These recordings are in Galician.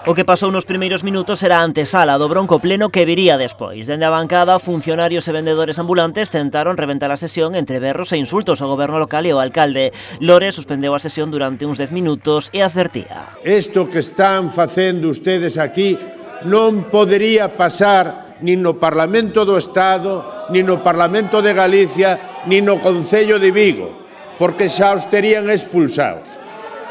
O que pasou nos primeiros minutos era a antesala do bronco pleno que viría despois. Dende a bancada, funcionarios e vendedores ambulantes tentaron reventar a sesión entre berros e insultos ao goberno local e ao alcalde. Lore suspendeu a sesión durante uns 10 minutos e advertía: Isto que están facendo ustedes aquí non podería pasar nin no Parlamento do Estado, nin no Parlamento de Galicia, nin no Concello de Vigo, porque xa os terían expulsados.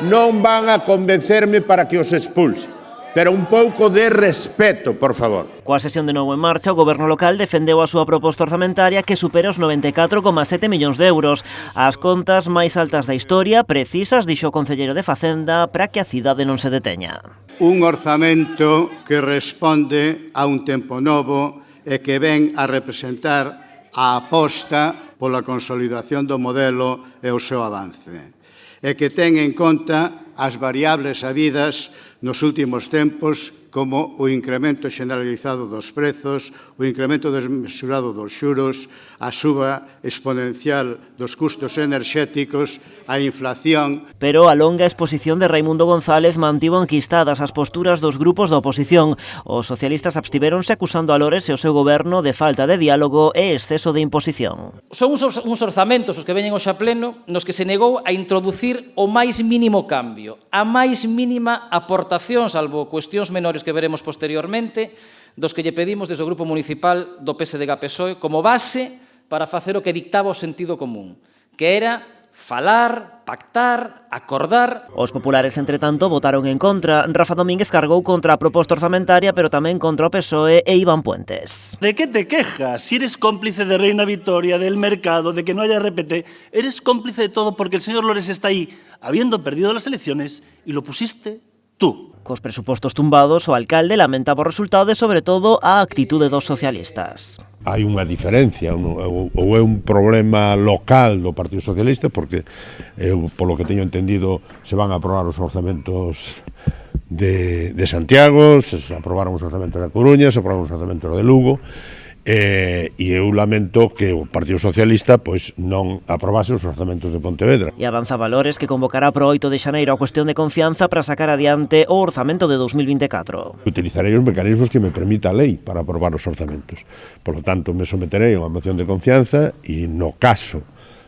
Non van a convencerme para que os expulse. Pero un pouco de respeto, por favor. Coa sesión de novo en marcha, o goberno local defendeu a súa proposta orzamentaria que supera os 94,7 millóns de euros. As contas máis altas da historia, precisas, dixo o concelleiro de Facenda, para que a cidade non se deteña. Un orzamento que responde a un tempo novo e que ven a representar a aposta pola consolidación do modelo e o seu avance. E que ten en conta as variables habidas nos últimos tempos, como o incremento xeneralizado dos prezos, o incremento desmesurado dos xuros, a suba exponencial dos custos enerxéticos, a inflación. Pero a longa exposición de Raimundo González mantivo enquistadas as posturas dos grupos da oposición. Os socialistas abstivéronse acusando a Lores e o seu goberno de falta de diálogo e exceso de imposición. Son uns orzamentos os que veñen hoxe a pleno nos que se negou a introducir o máis mínimo cambio, a máis mínima aportación, salvo cuestións menores que veremos posteriormente, dos que lle pedimos desde o Grupo Municipal do PSDG-PSOE como base para facer o que dictaba o sentido común, que era falar, pactar, acordar. Os populares, entretanto, votaron en contra. Rafa Domínguez cargou contra a proposta orzamentaria, pero tamén contra o PSOE e Iván Puentes. ¿De qué te quejas? Si eres cómplice de Reina Victoria, del mercado, de que no haya RPT, eres cómplice de todo porque el señor Lores está ahí, habiendo perdido las elecciones, y lo pusiste tú. Cos presupostos tumbados, o alcalde lamentaba o resultado e, sobre todo, a actitude dos socialistas. Hai unha diferencia, ou é un problema local do Partido Socialista, porque, polo que teño entendido, se van a aprobar os orzamentos de Santiago, se aprobaron os orzamentos da Coruña, se aprobaron os orzamentos de Lugo, e eu lamento que o Partido Socialista pois non aprobase os orzamentos de Pontevedra. E avanzaba Lores que convocará para o 8 de xaneiro a cuestión de confianza para sacar adiante o orzamento de 2024. Utilizarei os mecanismos que me permita a lei para aprobar os orzamentos. Por lo tanto, me someterei a unha moción de confianza e no caso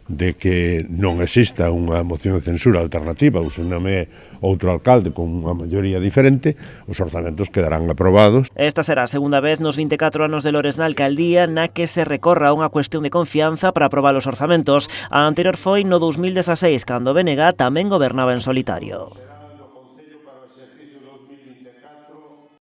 de que non exista unha moción de censura alternativa ou se nome outro alcalde con unha maioría diferente, os orzamentos quedarán aprobados. Esta será a segunda vez nos 24 anos de Lores na alcaldía na que se recorra unha cuestión de confianza para aprobar os orzamentos. A anterior foi no 2016, cando BNG tamén gobernaba en solitario.